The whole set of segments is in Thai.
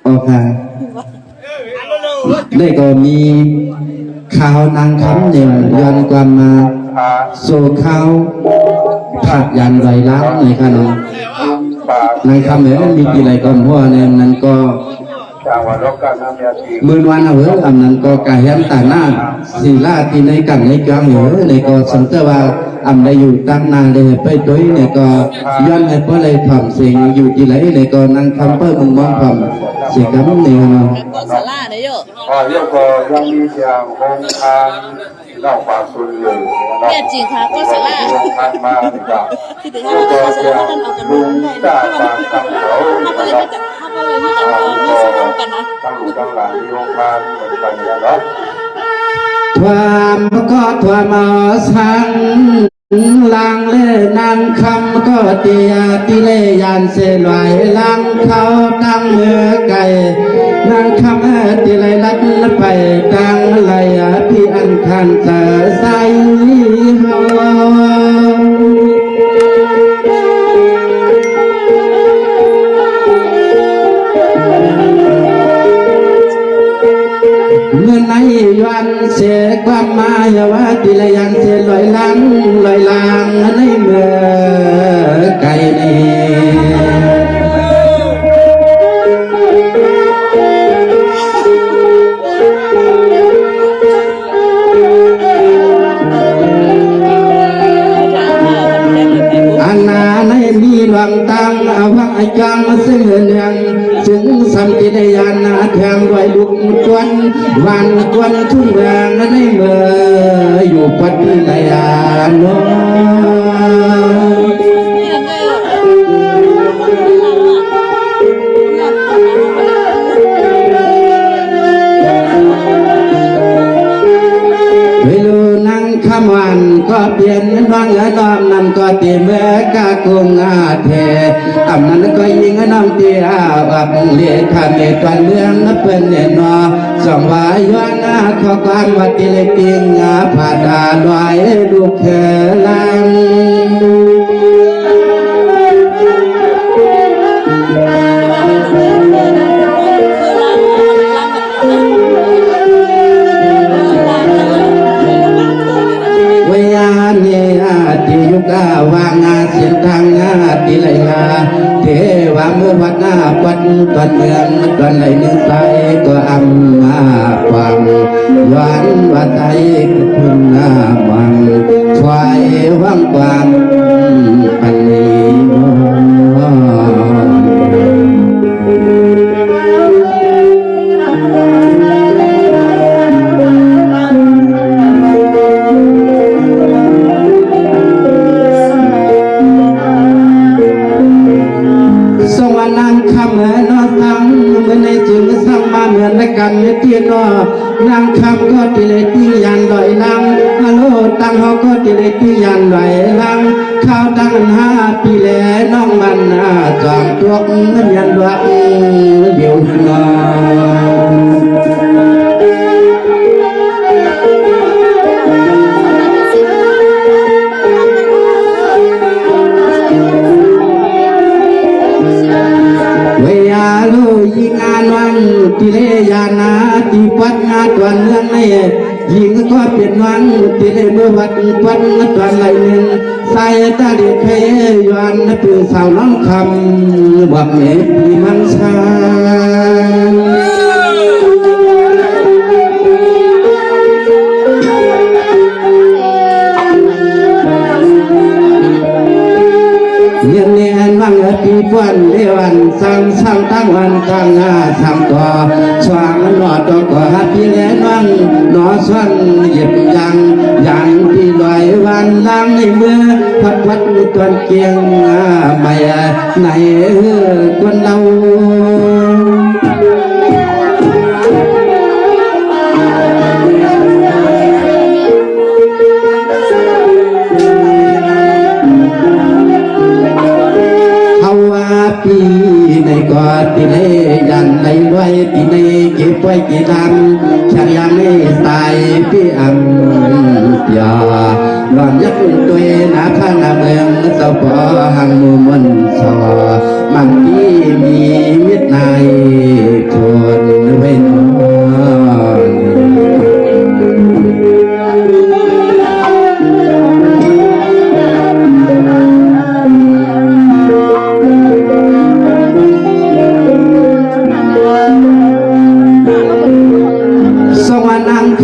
โอเคได้ก็มีข่าวนางคำเนี่ยย้อนความมาสู่ข่าวผักยันไรล้างในขนมนางคำเนี่ยมีกี่ไรก่อนเพราะเนี่ยนั้นก็มือวันเอาเหรออันนั้นก็กายมตาหน้าศิลาที่ในกันในกลางเหรอในก็สังเกตว่าอันใดอยู่ตั้งนานเลยไปด้วยในก็ย้อนให้เพื่อเลยผ่อมเสียงอยู่ที่ไหนในก็นางคำเพื่อมึงมองผ่อมเสียงคำเนี่ยเนาะก็สลาเนี่ยเยอะ又个ยังมีเสียงโฮงคานเล่าความสุนอยู่เนี่ยจริงค่ะก็สลาโฮงคานมาดีกว่าที่ถึงว่าก็สลาท่านเอากันลุงตาปากคำเขาถ้าเลยไม่จะสร้างกันนะตั้งหลูตั้งหลานที่โฮงคานเหมือนกันเนาะความก็ความมาสังลางเล่นางคำก็เตียติเลยยันเสลอยลางเขาตั้งเมื่อไก่นางคำติเลยลัดไปตั้งไหลพี่อันคันเจอใส่หัวเมื่อในวันเสียความหมายว่าติเลยยันเสียลอยลางในเมื่อไก่นี้อันนาในมีหวังตังอวังไอจังซึ่งเนืองถึงสัมติยานาแทงด้วยลุกจวนวันจวนทุ่งแดงในเมื่ออยู่ปัดที่ไหนโน้คำวันก็เปลี่ยนน้องและน้อมนั่นก็ตีเมื่อกาคงอาเทอำนั้นก็ยิงน้องตีอาบับเลี้ยข้าเมตวันเมืองนับเป็นเนนอสองวายวันอาข้อความวัดติเลปิงอาผาดาลอยลูกเขลังติยุกาวางาเสียงทางนาติไหลลาเทวามือวัดนาปัดตอนเมืองตอนไหลนึงไปก็อัมมาฟังหวานวัดไทยคุณนาบังควายว่างกวางปันนี้กันที่นอนางคำก็ติเลยที่ยันลอยลังฮัลโหลตั้งเขาก็ติเลยที่ยันลอยลังข้าวตั้ง5 ปีแล้วน้องมันจอมตัวเงินยันดวงเดี๋ยวนอยิงงานวันที่เลยยานาที่วัดงานวันเมืองในยิงก็เป็นวันที่เลยเมื่อวัดวัดวันไหลหนึ่งใส่ตาเด็กเพยวันปืนสาวน้องคำบอกเมปีมันชาเนียนเนียนวังปีปวนเดวันสังสังตั้งวันตั้งสังตัวสว่างหนอดตัวก็ฮับพี่แลนวังหนอส่วนเหยียบยังที่ลอยวันล้างในเมื่อพัดตัวเกียงไม่ในคนเราปีในกอดปีในยันในไว้ปีในเก็บไว้กี่ลำฉันยังไม่ตายพี่อันยาหลอนยักษ์ตัวนาข้างเมืองเจ้าพ่อหังมุมมันสอมันที่มีมิตรใน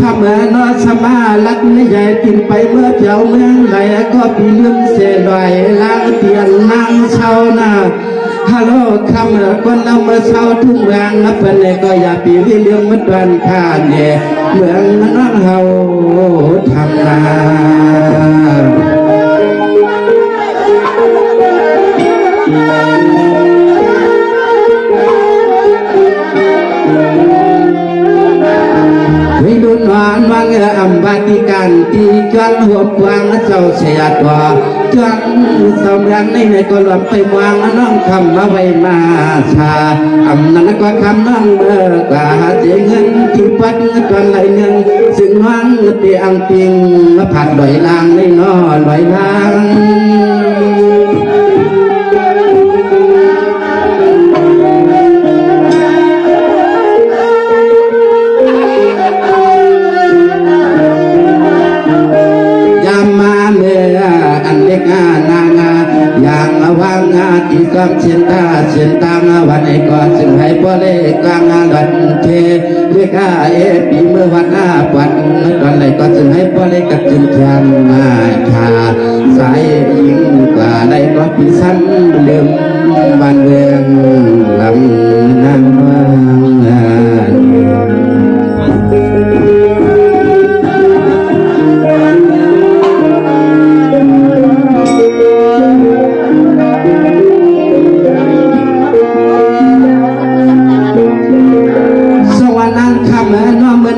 คำนอสมาลัดไม่ใหญ่กินไปเมื่อเจ้าเมืองไหลก็ปีลืมเสียลอยล้างเตียนนางเช่านาฮัลโหลคำคนเราเมื่อเช้าทุ่งแรงนับเป็นเลยก็อย่าปีวิเรื่องมัดวันข้าเนี่ยเมืองน้องเฮาทำนาวิรุณวานวังอัมบาติกันตีจวนหัวกวางเจ้าเสียตัวจวนสมรังในก็หลบไปวางน้องคำมาไว้มาชาอำนั้นก็คำน้องเมื่อกว่าเสียเงินที่ปัดจวนไหลเงินซึ่งวังเตียงปิงผัดลอยลางในนอลอยลางที่ความเชียนตาเชียนตามวันในก่อนซึ่งให้พ่อเล็กกลางหลัดเทเรียกปีเมื่อวันหน้าปัดตอนไหนก็ซึ่งให้พ่อเล็กกับจึงแทนมาชาสายยิ่งกว่าในก็ปีสั้นเดิมบ้านเมืองลำนั่งว่าง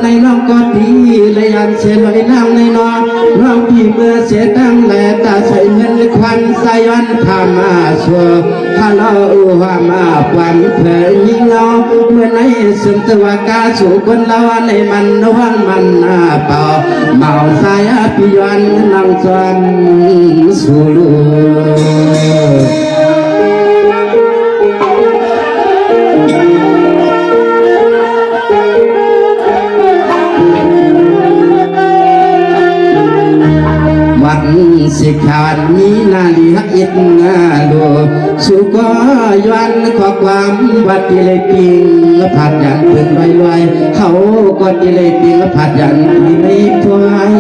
ในน้องก็ดีเลยอันเสียลอยน้ำในน้องน้องพี่เมื่อเสียตั้งแหล่ตาใส่เงินควันใส่วันทำมาชัวฮัลโหลว่ามาความเผยยิ่งเงาเมื่อในสุนทรกาสู่คนเราในมันระวังมันเป่าเมาสายพิยวันนางจวนสู่ลูสิขานมีนาลีฮักอิดงาโลสุก็ย้อนขอความวัดที่เลยปิงผัดยันเพิ่งลอยเขาก็ที่เลยปิงผัดยันที่ไม่ถอย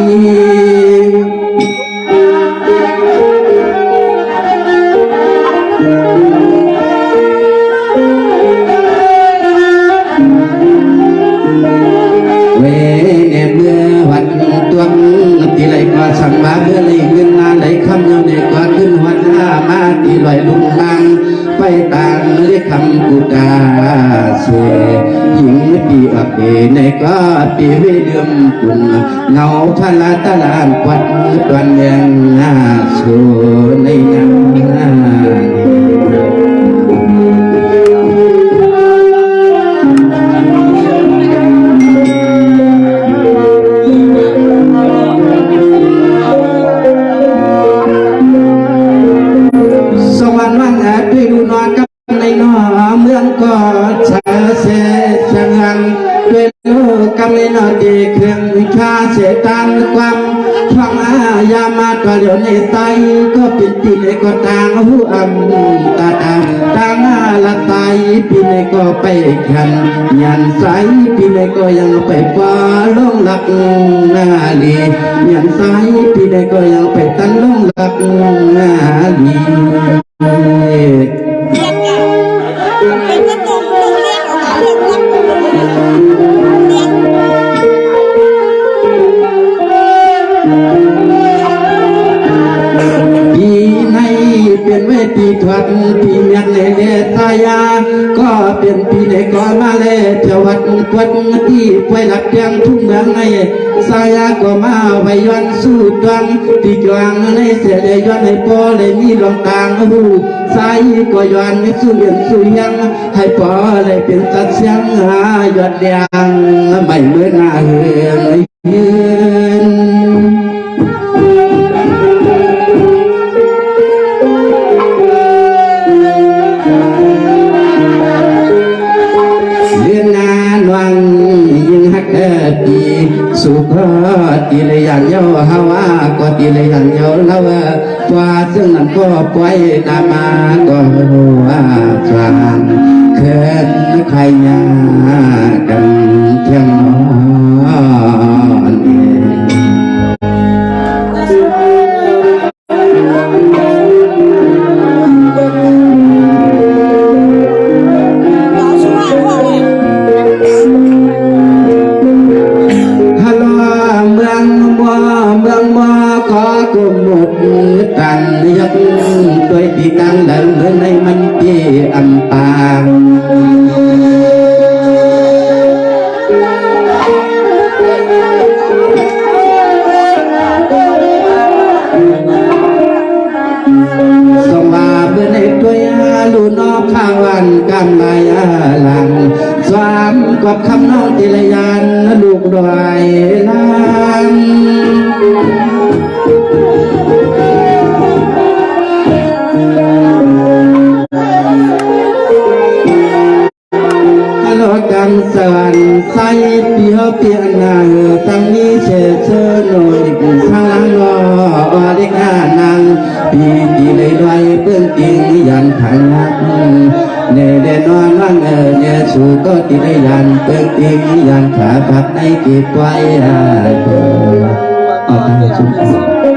ที่ไรก็สั่งมาเมื่อไรเงินนาไรคำเงาเด็กก็ขึ้นหัวหน้ามาที่ลอยลุงลังไปต่างเรียกคำกูตาเสียหญิงปีอับเอในก็ปีวิเดิมปุ่นเงาทะลาตะลานปัดตวันยังสูในนั้นเมืองก็ชาเสชะงันด้วยโลกำเนิดดีเครื่องวิชาเสตามความฟังยามาตัวเดียวในใจก็เป็นปีในก็ต่างหูอัมตาตาต่างละตายปีในก็ไปขันยันใสปีในก็ยังไปฟ้าลงหลักนาลียันใสปีในก็ยังไปตันลงหลักนาลีเป็นก็ต้องเรียกเอามาเรียกรับปีในเป็นเวทีทวัดปีเมียนในเลตายาก็เป็นปีในก่อนมาเลเทวัดกวดที่ไฟหลักเตียงทุ่งเมืองในสายาก็มาไว้ย้อนสู้ดวงตีจวงในเสียเลยย้อนให้พอเลยมีดวงตางหูสายก็ย้อนไม่สู้เรียนสู้ยังให้พอเลยเป็นตัดเสียงยอดแดงไม่เหมือนหน้าเฮืองยืนปีสุขตีเลยยันเยาฮาวาก็ตีเลยยันเยาเล่าว่าซึ่งนั้นก็ปล่อยตามาก็ว่าจางเขินใครยากันเที่ยงนอ กวัดคำน้องติลยานลูกดอยลานโลกันสวรรค์ใสเปียวเปียนนาตั้งนี้เชื่อเชื่อหน่อยข้างหลังรอเด็กนางปีตีเลยด้วยเบื้องติงยันขังหักเนเดนอนว่างเนสู่ก็ตีเลยยันเบื้องติงยันขาขับในกีบไว้เอาทางชุม